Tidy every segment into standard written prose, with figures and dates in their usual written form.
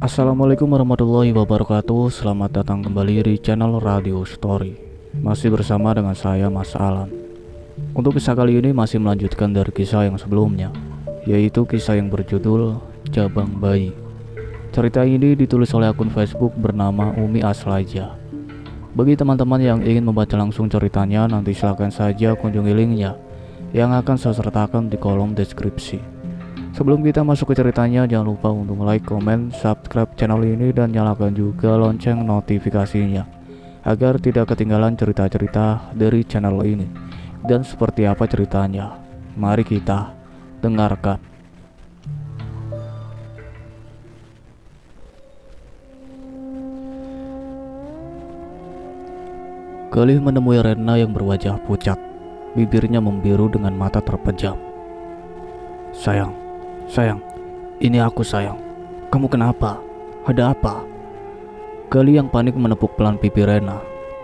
Assalamualaikum warahmatullahi wabarakatuh. Selamat datang kembali di channel Radio Story. Masih bersama dengan saya Mas Alan. Untuk kisah kali ini masih melanjutkan dari kisah yang sebelumnya, yaitu kisah yang berjudul Jabang Bayi. Cerita ini ditulis oleh akun Facebook bernama Umi Aslaja. Bagi teman-teman yang ingin membaca langsung ceritanya, nanti silakan saja kunjungi linknya yang akan saya sertakan di kolom deskripsi. Sebelum kita masuk ke ceritanya, jangan lupa untuk like, komen, subscribe channel ini dan nyalakan juga lonceng notifikasinya agar tidak ketinggalan cerita-cerita dari channel ini. Dan seperti apa ceritanya? Mari kita dengarkan. Galih menemui Rena yang berwajah pucat, bibirnya membiru dengan mata terpejam. Sayang, ini aku sayang. Kamu kenapa? Ada apa? Galih yang panik menepuk pelan pipi Rena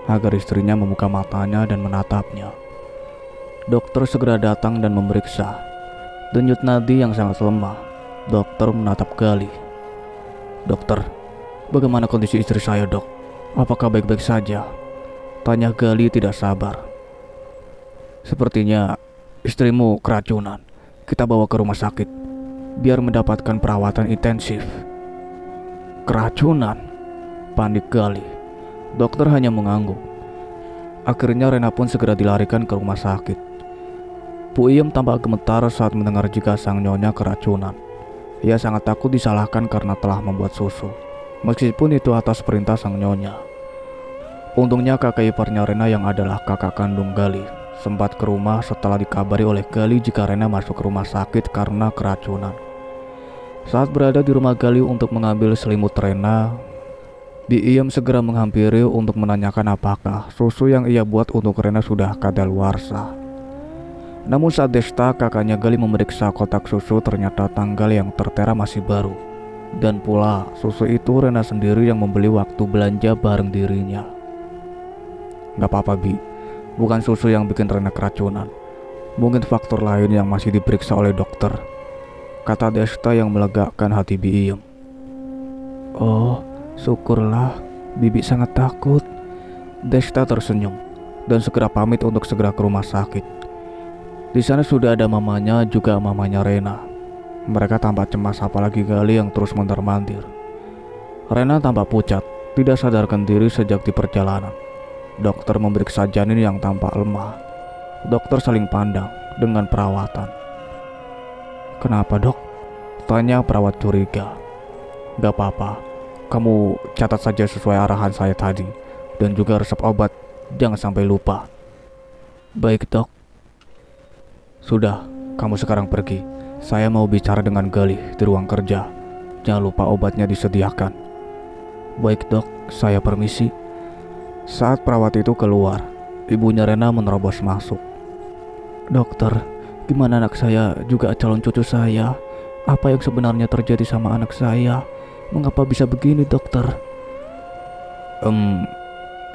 agar istrinya membuka matanya dan menatapnya. Dokter segera datang dan memeriksa. Denyut nadi yang sangat lemah. Dokter menatap Galih. Dokter, bagaimana kondisi istri saya, dok? Apakah baik-baik saja? Tanya Galih tidak sabar. Sepertinya istrimu keracunan. Kita bawa ke rumah sakit biar mendapatkan perawatan intensif. Keracunan? Panik Galih. Dokter hanya mengangguk. Akhirnya Rena pun segera dilarikan ke rumah sakit. Bu Iem tampak gemetar saat mendengar jika sang nyonya keracunan. Ia sangat takut disalahkan karena telah membuat susu, meskipun itu atas perintah sang nyonya. Untungnya kakak iparnya Rena yang adalah kakak kandung Galih sempat ke rumah setelah dikabari oleh Galih jika Rena masuk ke rumah sakit karena keracunan. Saat berada di rumah Galih untuk mengambil selimut Rena, Bi Iem segera menghampiri untuk menanyakan apakah susu yang ia buat untuk Rena sudah kadaluarsa. Namun saat Desta, kakaknya Galih memeriksa kotak susu, ternyata tanggal yang tertera masih baru. Dan pula susu itu Rena sendiri yang membeli waktu belanja bareng dirinya. Gak apa-apa Bi, bukan susu yang bikin Rena keracunan. Mungkin faktor lain yang masih diperiksa oleh dokter, kata Desta yang melegakan hati Bi Iem. Oh, syukurlah, Bibi sangat takut. Desta tersenyum dan segera pamit untuk segera ke rumah sakit. Di sana sudah ada mamanya, juga mamanya Rena. Mereka tampak cemas, apalagi Galih yang terus mondar-mandir. Rena tampak pucat, tidak sadarkan diri sejak di perjalanan. Dokter memeriksa janin yang tampak lemah. Dokter saling pandang dengan perawatan. Kenapa dok? Tanya perawat curiga. Gak apa-apa, kamu catat saja sesuai arahan saya tadi. Dan juga resep obat, jangan sampai lupa. Baik dok. Sudah, kamu sekarang pergi. Saya mau bicara dengan Galih di ruang kerja. Jangan lupa obatnya disediakan. Baik dok, saya permisi. Saat perawat itu keluar, ibunya Rena menerobos masuk. Dokter, gimana anak saya juga calon cucu saya? Apa yang sebenarnya terjadi sama anak saya? Mengapa bisa begini dokter?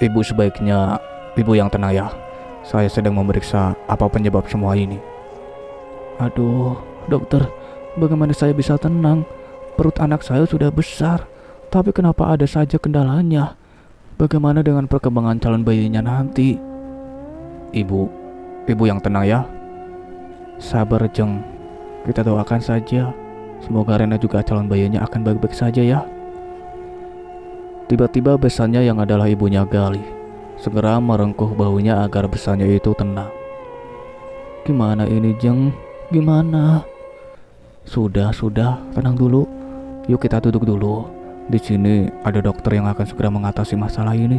Ibu sebaiknya ibu yang tenang ya. Saya sedang memeriksa apa penyebab semua ini. Aduh, dokter, bagaimana saya bisa tenang? Perut anak saya sudah besar, tapi kenapa ada saja kendalanya? Bagaimana dengan perkembangan calon bayinya nanti? Ibu yang tenang ya. Sabar Jeng, kita doakan saja. Semoga Rena juga calon bayinya akan baik-baik saja ya. Tiba-tiba besannya yang adalah ibunya Galih segera merengkuh bahunya agar besannya itu tenang. Gimana ini Jeng? Gimana? Sudah, tenang dulu. Yuk kita duduk dulu. Di sini ada dokter yang akan segera mengatasi masalah ini.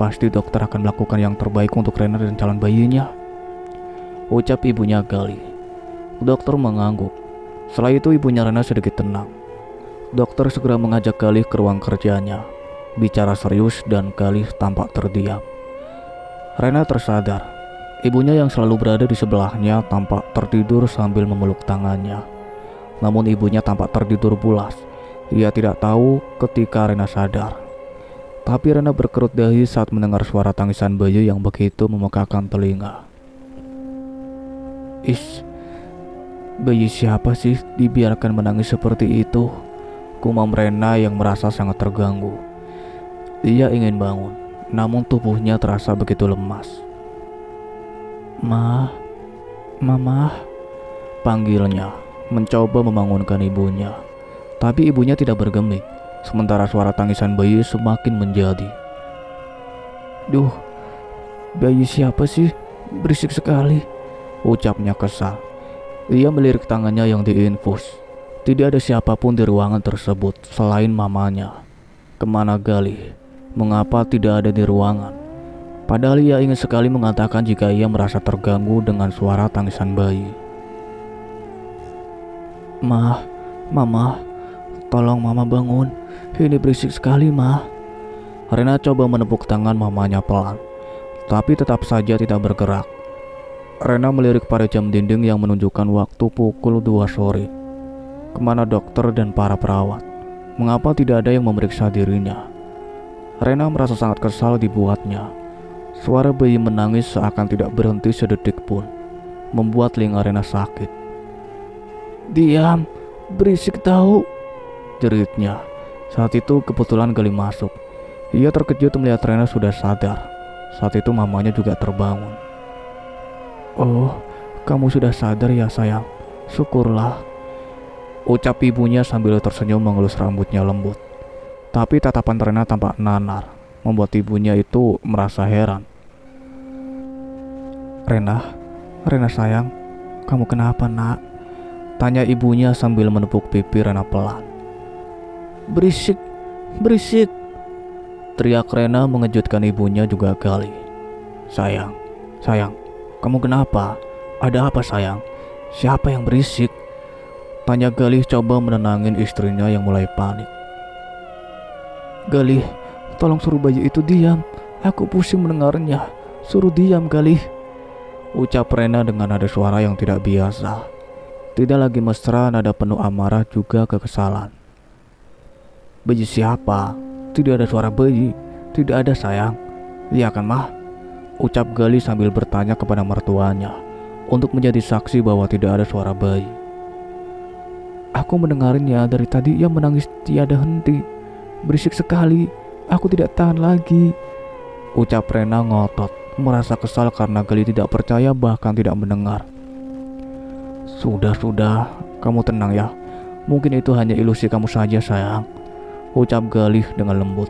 Pasti dokter akan melakukan yang terbaik untuk Rena dan calon bayinya, ucap ibunya Galih. Dokter mengangguk. Setelah itu ibunya Rena sedikit tenang. Dokter segera mengajak Galih ke ruang kerjanya. Bicara serius dan Galih tampak terdiam. Rena tersadar. Ibunya yang selalu berada di sebelahnya tampak tertidur sambil memeluk tangannya. Namun ibunya tampak tertidur pulas. Ia tidak tahu ketika Rena sadar. Tapi Rena berkerut dahi saat mendengar suara tangisan bayi yang begitu memekakan telinga. Bayi siapa sih dibiarkan menangis seperti itu? Kumam Rena yang merasa sangat terganggu. Ia ingin bangun, namun tubuhnya terasa begitu lemas. "Ma, Mama," panggilnya, mencoba membangunkan ibunya. Tapi ibunya tidak bergeming, sementara suara tangisan bayi semakin menjadi. "Duh, bayi siapa sih? Berisik sekali," ucapnya kesal. Ia melirik tangannya yang diinfus. Tidak ada siapapun di ruangan tersebut selain mamanya. Kemana Galih? Mengapa tidak ada di ruangan? Padahal ia ingin sekali mengatakan jika ia merasa terganggu dengan suara tangisan bayi. Mama, tolong Mama bangun. Ini berisik sekali, Ma." Rena coba menepuk tangan mamanya pelan, tapi tetap saja tidak bergerak. Rena melirik pada jam dinding yang menunjukkan waktu pukul 2 sore. Kemana dokter dan para perawat? Mengapa tidak ada yang memeriksa dirinya? Rena merasa sangat kesal dibuatnya. Suara bayi menangis seakan tidak berhenti sedetik pun, membuat telinga Rena sakit. "Diam, berisik tahu," jeritnya. Saat itu kebetulan Galih masuk. Ia terkejut melihat Rena sudah sadar. Saat itu mamanya juga terbangun. "Oh, kamu sudah sadar ya sayang, syukurlah," ucap ibunya sambil tersenyum mengelus rambutnya lembut. Tapi tatapan Rena tampak nanar, membuat ibunya itu merasa heran. Rena sayang, kamu kenapa nak?" tanya ibunya sambil menepuk pipi Rena pelan. Berisik, teriak Rena mengejutkan ibunya juga Galih. Sayang, kamu kenapa? Ada apa sayang? Siapa yang berisik?" tanya Galih coba menenangin istrinya yang mulai panik. "Galih, tolong suruh bayi itu diam. Aku pusing mendengarnya. Suruh diam, Galih," ucap Rena dengan nada suara yang tidak biasa. Tidak lagi mesra, nada penuh amarah juga kekesalan. "Bayi siapa? Tidak ada suara bayi. Tidak ada sayang. Iya kan, Mah?" ucap Galih sambil bertanya kepada mertuanya untuk menjadi saksi bahwa tidak ada suara bayi. "Aku mendengarnya dari tadi. Ia menangis tiada henti. Berisik sekali. Aku tidak tahan lagi," ucap Rena ngotot, merasa kesal karena Galih tidak percaya bahkan tidak mendengar. Sudah, kamu tenang ya. Mungkin itu hanya ilusi kamu saja sayang," ucap Galih dengan lembut.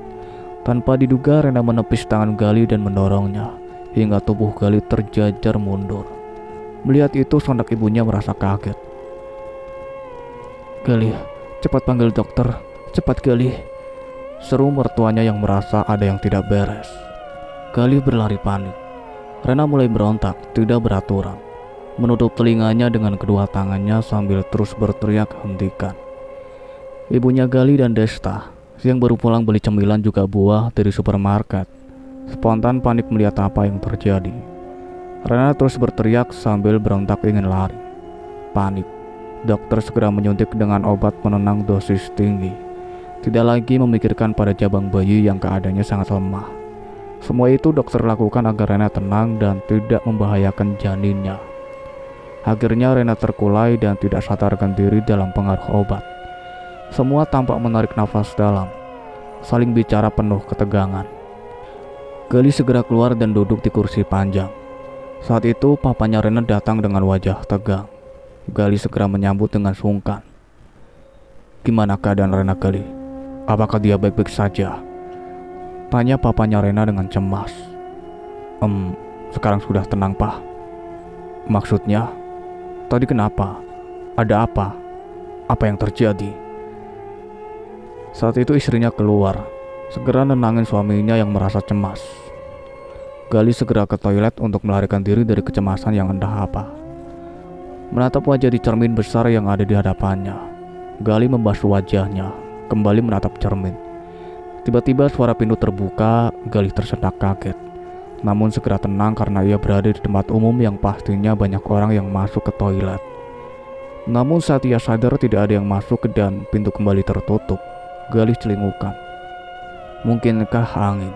Tanpa diduga Rena menepis tangan Galih dan mendorongnya, hingga tubuh Galih terjajar mundur. Melihat itu sontak ibunya merasa kaget. "Galih, cepat panggil dokter. Cepat Galih," seru mertuanya yang merasa ada yang tidak beres. Galih berlari panik. Rena mulai berontak, tidak beraturan, menutup telinganya dengan kedua tangannya sambil terus berteriak hentikan. Ibunya Galih dan Desta yang baru pulang beli cemilan juga buah dari supermarket spontan panik melihat apa yang terjadi. Rena terus berteriak sambil berontak ingin lari. Panik, dokter segera menyuntik dengan obat penenang dosis tinggi. Tidak lagi memikirkan pada jabang bayi yang keadaannya sangat lemah. Semua itu dokter lakukan agar Rena tenang dan tidak membahayakan janinnya. Akhirnya Rena terkulai dan tidak sadarkan diri dalam pengaruh obat. Semua tampak menarik nafas dalam, saling bicara penuh ketegangan. Galih segera keluar dan duduk di kursi panjang. Saat itu papanya Rena datang dengan wajah tegang. Galih segera menyambut dengan sungkan. "Gimana keadaan Rena, Galih? Apakah dia baik-baik saja?" tanya papanya Rena dengan cemas. Sekarang sudah tenang, Pak." "Maksudnya? Tadi kenapa? Ada apa? Apa yang terjadi?" Saat itu istrinya keluar, segera nenangin suaminya yang merasa cemas. Galih segera ke toilet untuk melarikan diri dari kecemasan yang entah apa. Menatap wajah di cermin besar yang ada di hadapannya, Galih membasuh wajahnya, kembali menatap cermin. Tiba-tiba suara pintu terbuka. Galih tersentak kaget, namun segera tenang karena ia berada di tempat umum yang pastinya banyak orang yang masuk ke toilet. Namun saat ia sadar tidak ada yang masuk dan pintu kembali tertutup, Galih celingukan. Mungkinkah angin?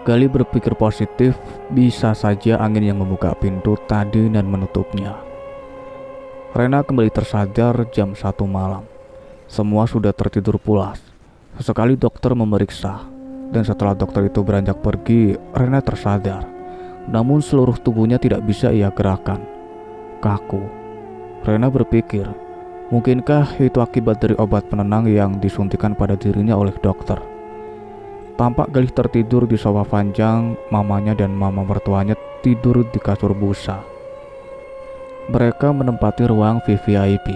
Galih berpikir positif, bisa saja angin yang membuka pintu tadi dan menutupnya. Rena kembali tersadar jam 1 malam. Semua sudah tertidur pulas. Sesekali dokter memeriksa, dan setelah dokter itu beranjak pergi, Rena tersadar. Namun seluruh tubuhnya tidak bisa ia gerakkan. Kaku. Rena berpikir, mungkinkah itu akibat dari obat penenang yang disuntikan pada dirinya oleh dokter. Tampak Galih tertidur di sofa panjang, mamanya dan mama mertuanya tidur di kasur busa. Mereka menempati ruang VVIP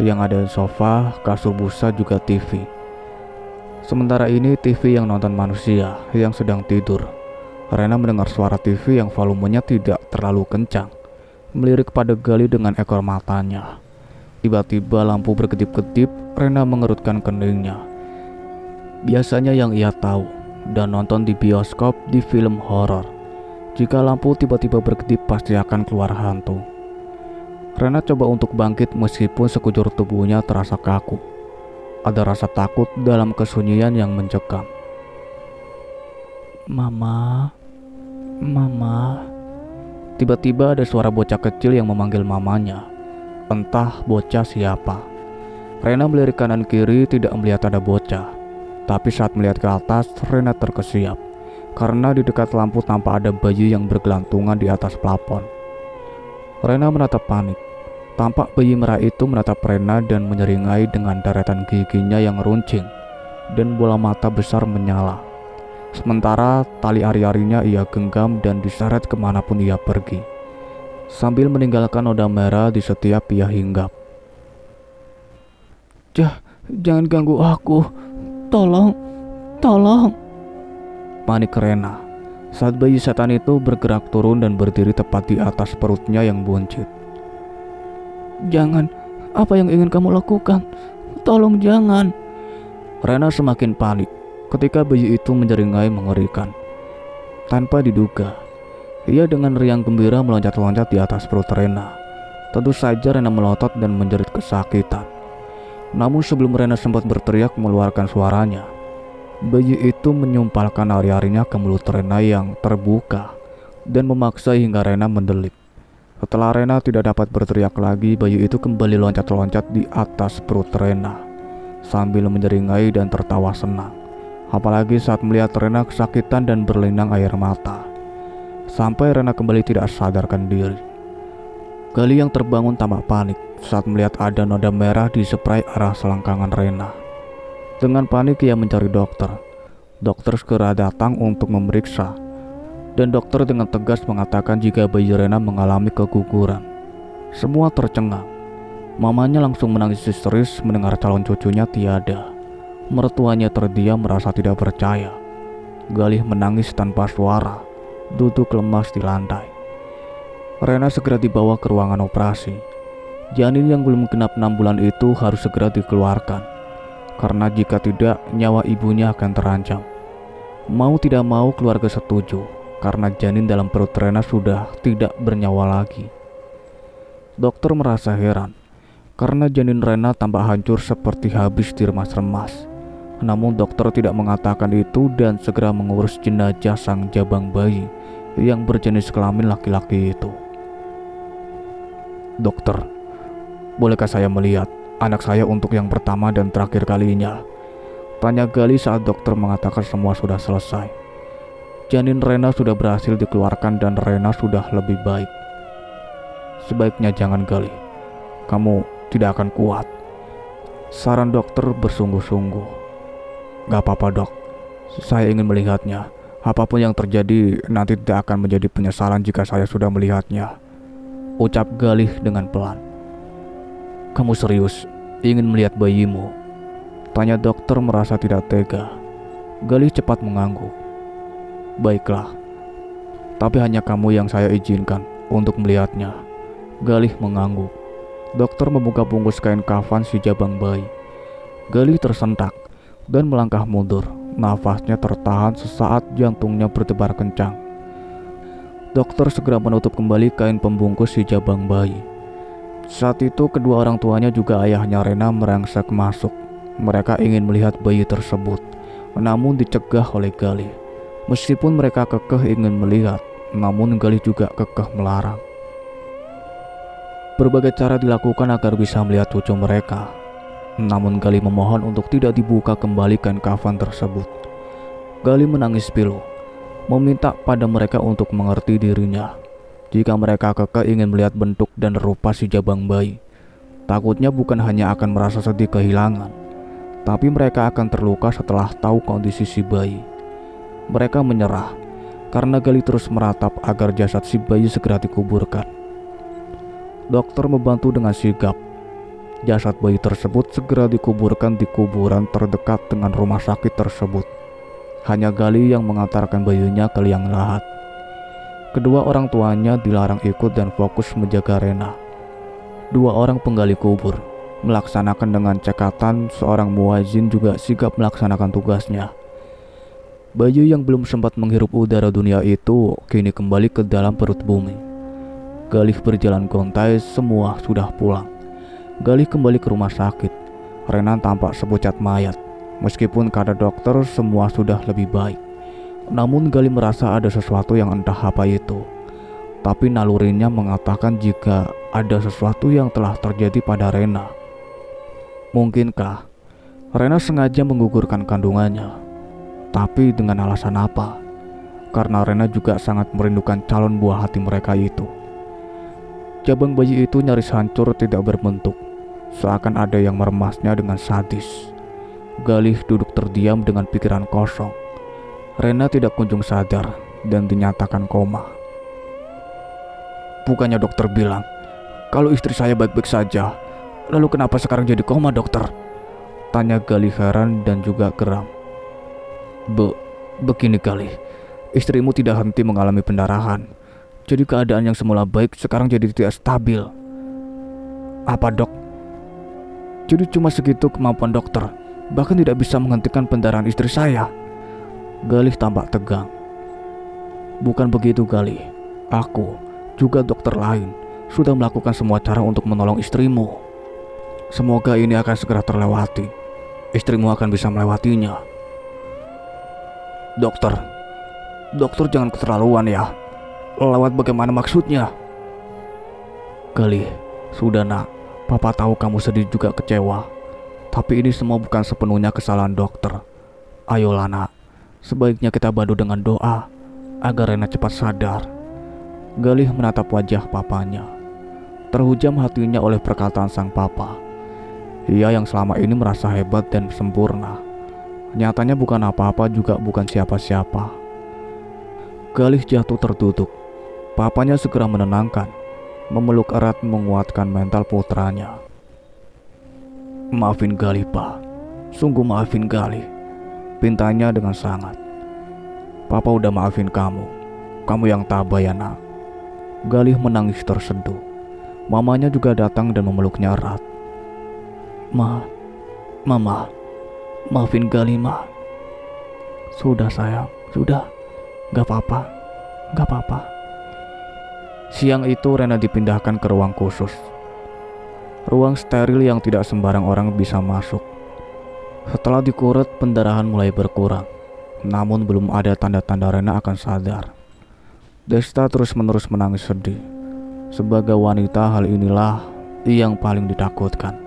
yang ada sofa, kasur busa, juga TV. Sementara ini TV yang nonton manusia yang sedang tidur. Rena mendengar suara TV yang volumenya tidak terlalu kencang, melirik pada Galih dengan ekor matanya. Tiba-tiba lampu berkedip-kedip, Rena mengerutkan keningnya. Biasanya yang ia tahu dan nonton di bioskop di film horor. Jika lampu tiba-tiba berkedip pasti akan keluar hantu. Rena coba untuk bangkit meskipun sekujur tubuhnya terasa kaku. Ada rasa takut dalam kesunyian yang mencekam. Mama. Tiba-tiba ada suara bocah kecil yang memanggil mamanya. Entah bocah siapa. Rena melirik kanan kiri tidak melihat ada bocah. Tapi saat melihat ke atas, Rena terkesiap. Karena di dekat lampu tampak ada bayi yang bergelantungan di atas plafon. Rena menatap panik. Tampak bayi merah itu menatap Rena dan menyeringai dengan deretan giginya yang runcing. Dan bola mata besar menyala. Sementara tali ari-arinya ia genggam dan diseret kemanapun ia pergi, sambil meninggalkan noda merah di setiap ia hinggap. Jangan ganggu aku. Tolong. Panik Rena saat bayi setan itu bergerak turun dan berdiri tepat di atas perutnya yang buncit. Jangan, apa yang ingin kamu lakukan? Tolong jangan. Rena semakin panik ketika bayi itu menyeringai mengerikan. Tanpa diduga, ia dengan riang gembira meloncat-loncat di atas perut Rena. Tentu saja Rena melotot dan menjerit kesakitan. Namun sebelum Rena sempat berteriak mengeluarkan suaranya, bayi itu menyumpalkan ari-arinya ke mulut Rena yang terbuka dan memaksa hingga Rena mendelik. Setelah Rena tidak dapat berteriak lagi, bayi itu kembali loncat-loncat di atas perut Rena sambil menyeringai dan tertawa senang. Apalagi saat melihat Rena kesakitan dan berlinang air mata. Sampai Rena kembali tidak sadarkan diri. Galih yang terbangun tampak panik saat melihat ada noda merah di spray arah selangkangan Rena. Dengan panik ia mencari dokter. Dokter segera datang untuk memeriksa. Dan dokter dengan tegas mengatakan jika bayi Rena mengalami keguguran. Semua tercengang. Mamanya langsung menangis histeris mendengar calon cucunya tiada. Mertuanya terdiam merasa tidak percaya. Galih menangis tanpa suara, duduk lemas di lantai. Rena segera dibawa ke ruangan operasi. Janin yang belum genap 6 bulan itu harus segera dikeluarkan. Karena jika tidak, nyawa ibunya akan terancam. Mau tidak mau keluarga setuju, karena janin dalam perut Rena sudah tidak bernyawa lagi. Dokter merasa heran, karena janin Rena tampak hancur seperti habis diremas-remas. Namun dokter tidak mengatakan itu dan segera mengurus jenazah sang jabang bayi yang berjenis kelamin laki-laki itu. Dokter, bolehkah saya melihat anak saya untuk yang pertama dan terakhir kalinya? Tanya Galih saat dokter mengatakan semua sudah selesai. Janin Rena sudah berhasil dikeluarkan dan Rena sudah lebih baik. Sebaiknya jangan, Galih. Kamu tidak akan kuat. Saran dokter bersungguh-sungguh. Gak apa-apa, dok. Saya ingin melihatnya. Apapun yang terjadi nanti tidak akan menjadi penyesalan jika saya sudah melihatnya. Ucap Galih dengan pelan. Kamu serius ingin melihat bayimu? Tanya dokter merasa tidak tega. Galih cepat mengangguk. Baiklah. Tapi hanya kamu yang saya izinkan untuk melihatnya. Galih mengangguk. Dokter membuka bungkus kain kafan si jabang bayi. Galih tersentak dan melangkah mundur. Nafasnya tertahan sesaat jantungnya berdebar kencang. Dokter segera menutup kembali kain pembungkus si jabang bayi. Saat itu kedua orang tuanya juga ayahnya Rena merangsek masuk. Mereka ingin melihat bayi tersebut, namun dicegah oleh Galih. Meskipun mereka kekeh ingin melihat, namun Galih juga kekeh melarang. Berbagai cara dilakukan agar bisa melihat cucu mereka. Namun Galih memohon untuk tidak dibuka kembali kain kafan tersebut. Galih menangis pilu, meminta pada mereka untuk mengerti dirinya. Jika mereka kekeh ingin melihat bentuk dan rupa si jabang bayi, takutnya bukan hanya akan merasa sedih kehilangan, tapi mereka akan terluka setelah tahu kondisi si bayi. Mereka menyerah karena Galih terus meratap agar jasad si bayi segera dikuburkan. Dokter membantu dengan sigap. Jasad bayi tersebut segera dikuburkan di kuburan terdekat dengan rumah sakit tersebut. Hanya Galih yang mengantarkan bayinya ke liang lahat. Kedua orang tuanya dilarang ikut dan fokus menjaga Rena. Dua orang penggali kubur melaksanakan dengan cekatan, seorang muazin juga sigap melaksanakan tugasnya. Bayi yang belum sempat menghirup udara dunia itu kini kembali ke dalam perut bumi. Galih berjalan gontai, semua sudah pulang. Galih kembali ke rumah sakit. Rena tampak sepucat mayat. Meskipun kata dokter semua sudah lebih baik, namun Galih merasa ada sesuatu yang entah apa itu. Tapi nalurinya mengatakan jika ada sesuatu yang telah terjadi pada Rena. Mungkinkah Rena sengaja menggugurkan kandungannya? Tapi dengan alasan apa? Karena Rena juga sangat merindukan calon buah hati mereka itu. Jabang bayi itu nyaris hancur tidak berbentuk, seakan ada yang meremasnya dengan sadis. Galih duduk terdiam dengan pikiran kosong. Rena tidak kunjung sadar dan dinyatakan koma. Bukannya dokter bilang kalau istri saya baik-baik saja, lalu kenapa sekarang jadi koma, dokter? Tanya Galih heran dan juga geram. Begini Galih, istrimu tidak henti mengalami pendarahan. Jadi keadaan yang semula baik sekarang jadi tidak stabil. Apa dok? Jadi cuma segitu kemampuan dokter, bahkan tidak bisa menghentikan pendarahan istri saya. Galih tampak tegang. Bukan begitu Galih, aku juga dokter lain sudah melakukan semua cara untuk menolong istrimu. Semoga ini akan segera terlewati. Istrimu akan bisa melewatinya. Dokter jangan keterlaluan ya. Lewat bagaimana maksudnya? Galih, sudah nak, papa tahu kamu sedih juga kecewa. Tapi ini semua bukan sepenuhnya kesalahan dokter. Ayolah nak, sebaiknya kita bantu dengan doa agar Rena cepat sadar. Galih menatap wajah papanya. Terhujam hatinya oleh perkataan sang papa. Ia yang selama ini merasa hebat dan sempurna, nyatanya bukan apa-apa juga bukan siapa-siapa. Galih jatuh tertutup. Papanya segera menenangkan, memeluk erat menguatkan mental putranya. Maafin Galih pak, sungguh maafin Galih, pintanya dengan sangat. Papa udah maafin kamu yang tabah ya nak. Galih menangis terseduh. Mamanya juga datang dan memeluknya erat. Mama, maafin Galih ma. Sudah sayang, sudah, gak apa-apa. Siang itu Rena dipindahkan ke ruang khusus, ruang steril yang tidak sembarang orang bisa masuk. Setelah dikurut, pendarahan mulai berkurang, namun belum ada tanda-tanda Rena akan sadar. Desta terus-menerus menangis sedih. Sebagai wanita, hal inilah yang paling ditakutkan.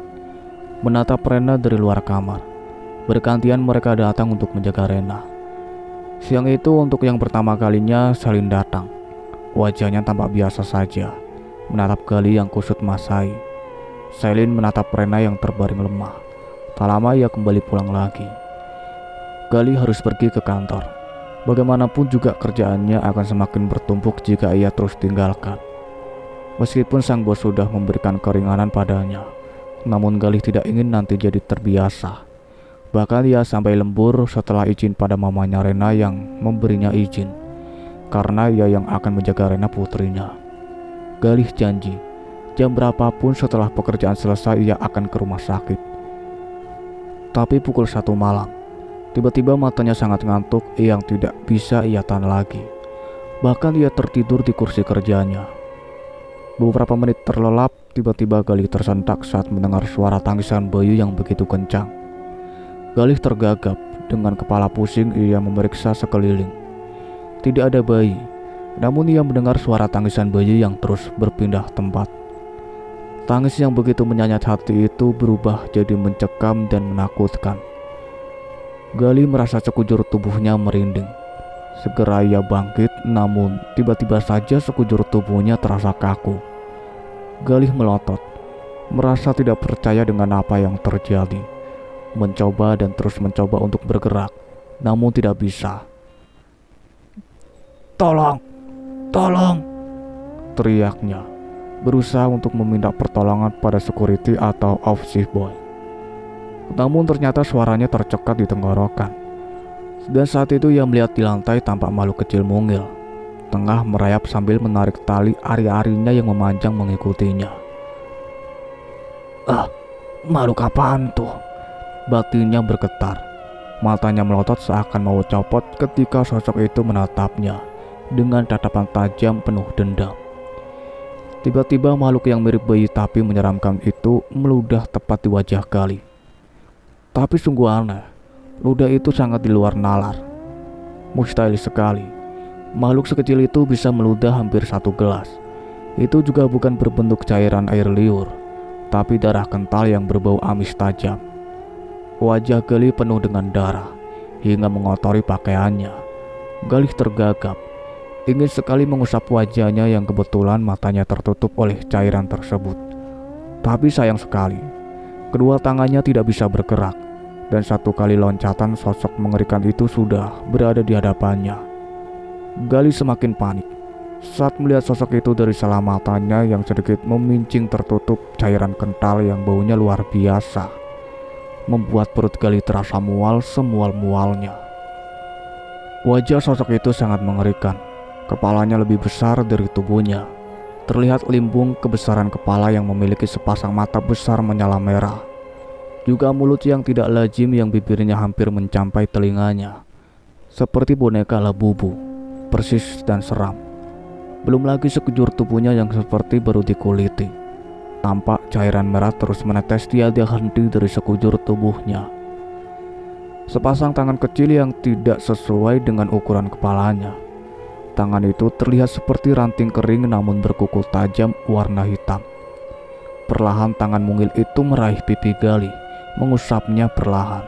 Menatap Rena dari luar kamar. Bergantian mereka datang untuk menjaga Rena. Siang itu untuk yang pertama kalinya Selin datang. Wajahnya tampak biasa saja, menatap Galih yang kusut masai. Selin menatap Rena yang terbaring lemah. Tak lama ia kembali pulang lagi. Galih harus pergi ke kantor. Bagaimanapun juga kerjaannya akan semakin bertumpuk jika ia terus tinggalkan. Meskipun sang bos sudah memberikan keringanan padanya, namun Galih tidak ingin nanti jadi terbiasa. Bahkan ia sampai lembur setelah izin pada mamanya Rena yang memberinya izin, karena ia yang akan menjaga Rena putrinya. Galih janji, jam berapapun setelah pekerjaan selesai ia akan ke rumah sakit. Tapi pukul 1 malam, tiba-tiba matanya sangat ngantuk yang tidak bisa ia tahan lagi. Bahkan ia tertidur di kursi kerjanya. Beberapa menit terlelap, tiba-tiba Galih tersentak saat mendengar suara tangisan bayi yang begitu kencang. Galih tergagap, dengan kepala pusing ia memeriksa sekeliling. Tidak ada bayi, namun ia mendengar suara tangisan bayi yang terus berpindah tempat. Tangis yang begitu menyayat hati itu berubah jadi mencekam dan menakutkan. Galih merasa sekujur tubuhnya merinding. Segera ia bangkit, namun tiba-tiba saja sekujur tubuhnya terasa kaku. Galih melotot, merasa tidak percaya dengan apa yang terjadi. Mencoba dan terus mencoba untuk bergerak, namun tidak bisa. "Tolong, tolong!" teriaknya, berusaha untuk meminta pertolongan pada security atau office boy. Namun ternyata suaranya tercekat di tenggorokan. Dan saat itu ia melihat di lantai tampak makhluk kecil mungil, tengah merayap sambil menarik tali ari-arinya yang memanjang mengikutinya. Makhluk apaan tuh?" Batinnya bergetar. Matanya melotot seakan mau copot ketika sosok itu menatapnya dengan tatapan tajam penuh dendam. Tiba-tiba makhluk yang mirip bayi tapi menyeramkan itu meludah tepat di wajah Galih. Tapi sungguh aneh, ludah itu sangat di luar nalar. Mustahil sekali, makhluk sekecil itu bisa meludah hampir 1 gelas. Itu juga bukan berbentuk cairan air liur, tapi darah kental yang berbau amis tajam. Wajah Galih penuh dengan darah, hingga mengotori pakaiannya. Galih tergagap, ingin sekali mengusap wajahnya yang kebetulan matanya tertutup oleh cairan tersebut. Tapi sayang sekali, kedua tangannya tidak bisa bergerak, dan 1 kali loncatan sosok mengerikan itu sudah berada di hadapannya. Galih semakin panik saat melihat sosok itu dari sela matanya yang sedikit memincing tertutup cairan kental yang baunya luar biasa, membuat perut Galih terasa mual semual-mualnya. Wajah sosok itu sangat mengerikan. Kepalanya lebih besar dari tubuhnya. Terlihat limbung kebesaran kepala yang memiliki sepasang mata besar menyala merah. Juga mulut yang tidak lazim yang bibirnya hampir mencapai telinganya. Seperti boneka Labubu, persis dan seram. Belum lagi sekujur tubuhnya yang seperti baru dikuliti. Tampak cairan merah terus menetes tiada henti dari sekujur tubuhnya. Sepasang tangan kecil yang tidak sesuai dengan ukuran kepalanya. Tangan itu terlihat seperti ranting kering namun berkuku tajam warna hitam. Perlahan tangan mungil itu meraih pipi Galih, mengusapnya perlahan.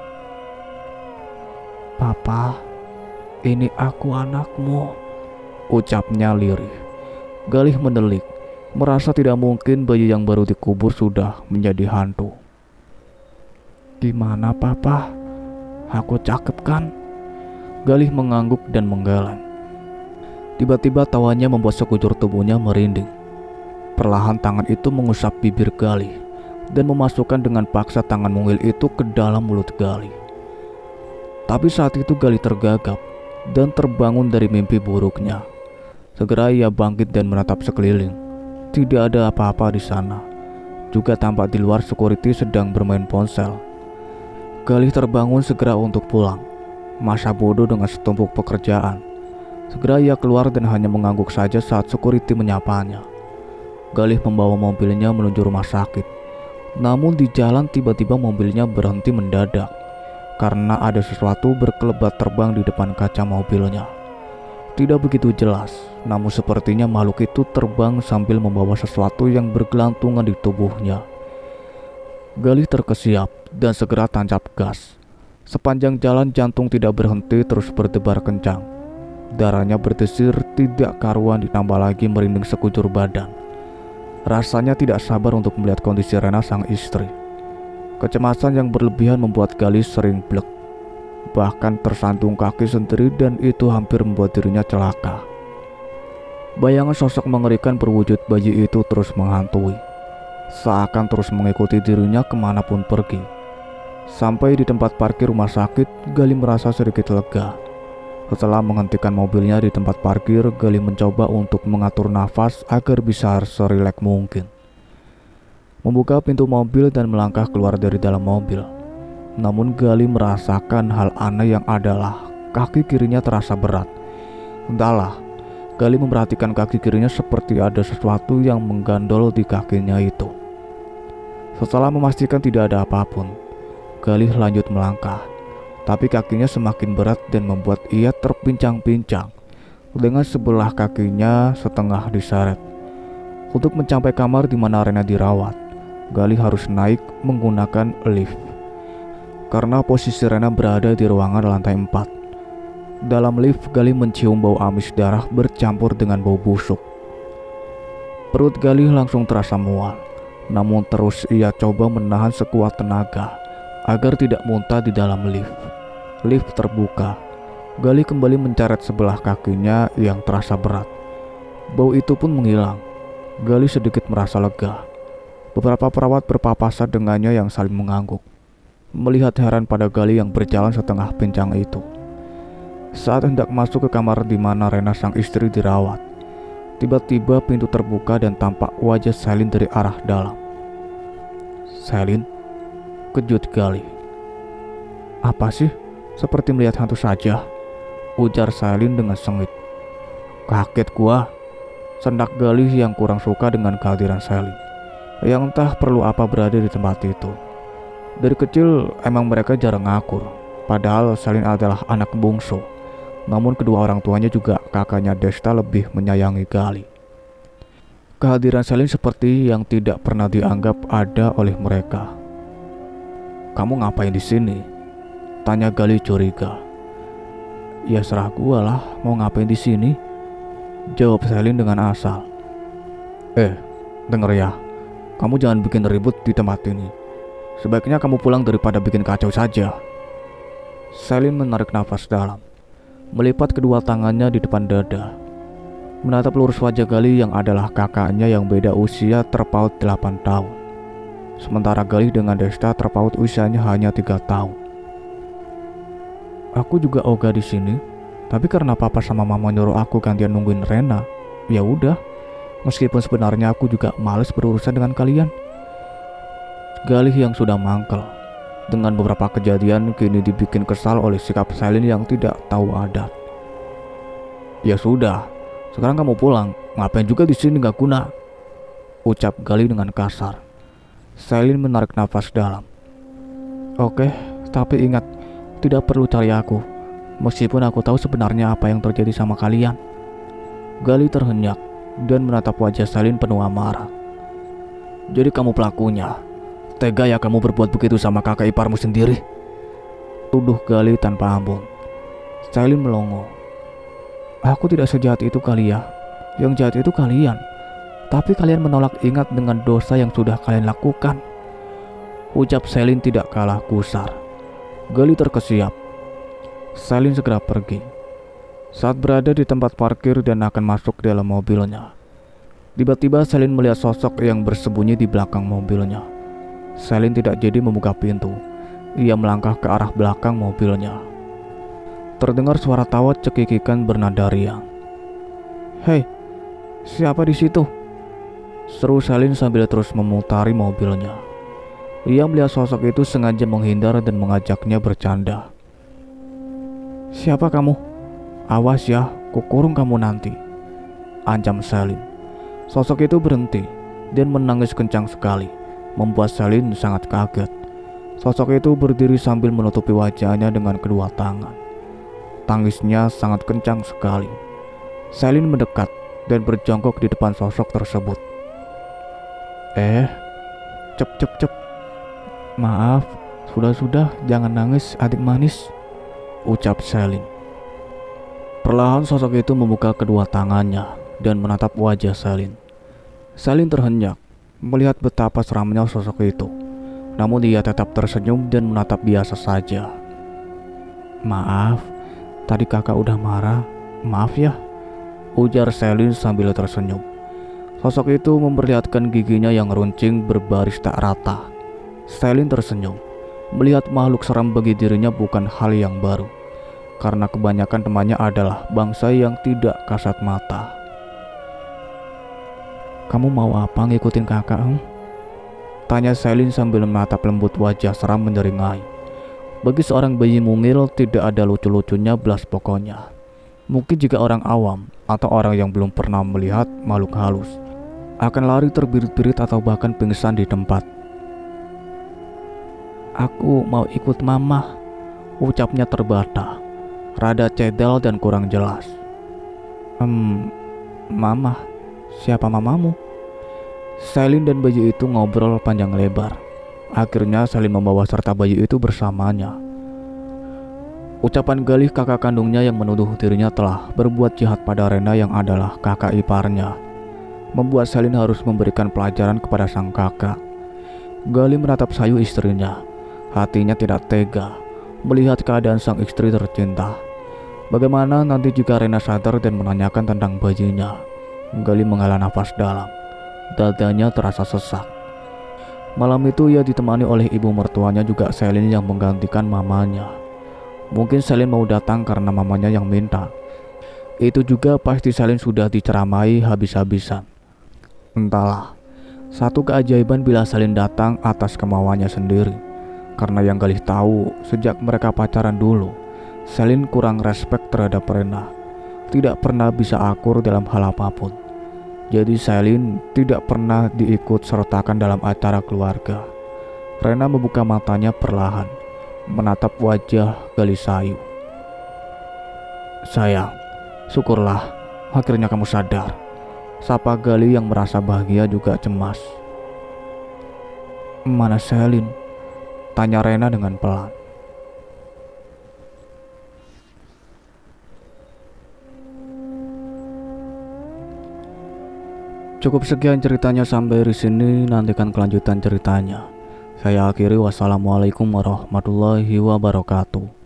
"Papa, ini aku anakmu," ucapnya lirih. Galih mendelik, merasa tidak mungkin bayi yang baru dikubur sudah menjadi hantu. "Gimana papa? Aku cakep kan?" Galih mengangguk dan menggeleng. Tiba-tiba tawanya membuat sekujur tubuhnya merinding. Perlahan tangan itu mengusap bibir Galih dan memasukkan dengan paksa tangan mungil itu ke dalam mulut Galih. Tapi saat itu Galih tergagap dan terbangun dari mimpi buruknya. Segera ia bangkit dan menatap sekeliling. Tidak ada apa-apa di sana. Juga tampak di luar security sedang bermain ponsel. Galih terbangun segera untuk pulang. Masa bodoh dengan setumpuk pekerjaan. Segera ia keluar dan hanya mengangguk saja saat security menyapanya. Galih membawa mobilnya menuju rumah sakit. Namun di jalan tiba-tiba mobilnya berhenti mendadak karena ada sesuatu berkelebat terbang di depan kaca mobilnya. Tidak begitu jelas, namun sepertinya makhluk itu terbang sambil membawa sesuatu yang bergelantungan di tubuhnya. Galih terkesiap dan segera tancap gas. Sepanjang jalan jantung tidak berhenti terus berdebar kencang. Darahnya berdesir tidak karuan ditambah lagi merinding sekujur badan. Rasanya tidak sabar untuk melihat kondisi Rena sang istri. Kecemasan yang berlebihan membuat Galih sering blek. Bahkan tersantung kaki sendiri dan itu hampir membuat dirinya celaka. Bayangan sosok mengerikan berwujud bayi itu terus menghantui. Seakan terus mengikuti dirinya kemanapun pergi. Sampai di tempat parkir rumah sakit, Galih merasa sedikit lega. Setelah menghentikan mobilnya di tempat parkir, Galih mencoba untuk mengatur nafas agar bisa serileks mungkin. Membuka pintu mobil dan melangkah keluar dari dalam mobil. Namun Galih merasakan hal aneh yang adalah kaki kirinya terasa berat. Entahlah, Galih memperhatikan kaki kirinya seperti ada sesuatu yang menggandol di kakinya itu. Setelah memastikan tidak ada apapun, Galih lanjut melangkah. Tapi kakinya semakin berat dan membuat ia terpincang-pincang dengan sebelah kakinya setengah diseret. Untuk mencapai kamar di mana Rena dirawat, Galih harus naik menggunakan lift karena posisi Rena berada di ruangan lantai 4. Dalam lift, Galih mencium bau amis darah bercampur dengan bau busuk. Perut Galih langsung terasa mual, namun terus ia coba menahan sekuat tenaga agar tidak muntah di dalam lift. Lift terbuka. Galih kembali menceret sebelah kakinya yang terasa berat. Bau itu pun menghilang. Galih sedikit merasa lega. Beberapa perawat berpapasan dengannya yang saling mengangguk, melihat heran pada Galih yang berjalan setengah pincang itu. Saat hendak masuk ke kamar di mana Rena sang istri dirawat, tiba-tiba pintu terbuka dan tampak wajah Selin dari arah dalam. "Selin?" Kejut Galih. "Apa sih? Seperti melihat hantu saja," ujar Selin dengan sengit. "Kaget gua," sendak Galih yang kurang suka dengan kehadiran Selin, yang entah perlu apa berada di tempat itu. Dari kecil emang mereka jarang ngakur, padahal Selin adalah anak bungsu. Namun kedua orang tuanya juga kakaknya Desta lebih menyayangi Galih. Kehadiran Selin seperti yang tidak pernah dianggap ada oleh mereka. "Kamu ngapain di sini?" tanya Galih curiga. "Ya serah gua lah, mau ngapain di sini?" jawab Selin dengan asal. Denger ya, kamu jangan bikin ribut di tempat ini. Sebaiknya kamu pulang daripada bikin kacau saja." Selin menarik nafas dalam, melipat kedua tangannya di depan dada, menatap lurus wajah Galih yang adalah kakaknya yang beda usia terpaut 8 tahun. Sementara Galih dengan Desta terpaut usianya hanya 3 tahun. "Aku juga ogah di sini, tapi karena papa sama mama nyuruh aku gantian nungguin Rena, ya udah. Meskipun sebenarnya aku juga males berurusan dengan kalian." Galih yang sudah mangkel dengan beberapa kejadian kini dibikin kesal oleh sikap Selin yang tidak tahu adat. "Ya sudah, sekarang kamu pulang. Ngapain juga di sini, gak guna," ucap Galih dengan kasar. Selin menarik nafas dalam. "Oke, tapi ingat, tidak perlu cari aku. Meskipun aku tahu sebenarnya apa yang terjadi sama kalian." Galih terhenyak dan menatap wajah Selin penuh amarah. "Jadi kamu pelakunya? Tega ya kamu berbuat begitu sama kakak iparmu sendiri?" tuduh Galih tanpa ampun. Selin melongo. "Aku tidak sejahat itu kali ya. Yang jahat itu kalian. Tapi kalian menolak ingat dengan dosa yang sudah kalian lakukan," ucap Selin tidak kalah gusar. Galih terkesiap. Selin segera pergi. Saat berada di tempat parkir dan akan masuk ke dalam mobilnya, tiba-tiba Selin melihat sosok yang bersembunyi di belakang mobilnya. Selin tidak jadi membuka pintu. Ia melangkah ke arah belakang mobilnya. Terdengar suara tawa cekikikan bernada riang. "Hei, siapa di situ?" seru Selin sambil terus memutari mobilnya. Ia melihat sosok itu sengaja menghindar dan mengajaknya bercanda. "Siapa kamu? Awas ya, kukurung kamu nanti," ancam Selin. Sosok itu berhenti dan menangis kencang sekali, membuat Selin sangat kaget. Sosok itu berdiri sambil menutupi wajahnya dengan kedua tangan. Tangisnya sangat kencang sekali. Selin mendekat dan berjongkok di depan sosok tersebut. Cep. "Maaf, sudah, jangan nangis adik manis," ucap Selin. Perlahan sosok itu membuka kedua tangannya dan menatap wajah Selin. Selin terhenyak melihat betapa seramnya sosok itu. Namun dia tetap tersenyum dan menatap biasa saja. "Maaf, tadi kakak udah marah. Maaf ya," ujar Selin sambil tersenyum. Sosok itu memperlihatkan giginya yang runcing berbaris tak rata. Selin tersenyum. Melihat makhluk seram bagi dirinya bukan hal yang baru, karena kebanyakan temannya adalah bangsa yang tidak kasat mata. "Kamu mau apa ngikutin kakak?" tanya Selin sambil menatap lembut wajah seram menyeringai. Bagi seorang bayi mungil tidak ada lucu-lucunya belas pokoknya. Mungkin jika orang awam atau orang yang belum pernah melihat makhluk halus akan lari terbirit-birit atau bahkan pingsan di tempat. "Aku mau ikut mama," ucapnya terbata, rada cedel dan kurang jelas. Mama? Siapa mamamu?" Selin dan bayi itu ngobrol panjang lebar. Akhirnya Selin membawa serta bayi itu bersamanya. Ucapan Galih kakak kandungnya yang menuduh dirinya telah berbuat jahat pada Rena yang adalah kakak iparnya membuat Selin harus memberikan pelajaran kepada sang kakak. Galih menatap sayu istrinya. Hatinya tidak tega melihat keadaan sang istri tercinta. Bagaimana nanti jika Rena sadar dan menanyakan tentang bayinya? Galih menghela nafas dalam. Dadanya terasa sesak. Malam itu ia ditemani oleh ibu mertuanya juga Selin yang menggantikan mamanya. Mungkin Selin mau datang karena mamanya yang minta. Itu juga pasti Selin sudah diceramai habis-habisan. Entahlah, satu keajaiban bila Selin datang atas kemauannya sendiri. Karena yang Galih tahu, sejak mereka pacaran dulu, Selin kurang respek terhadap Rena. Tidak pernah bisa akur dalam hal apapun. Jadi Selin tidak pernah diikut sertakan dalam acara keluarga. Rena membuka matanya perlahan, menatap wajah Galih sayu. Sayang, syukurlah akhirnya kamu sadar. Sapa Galih yang merasa bahagia juga cemas. Mana Selin? Tanya Rena dengan pelan. Cukup sekian ceritanya sampai di sini, nantikan kelanjutan ceritanya. Saya akhiri, wassalamualaikum warahmatullahi wabarakatuh.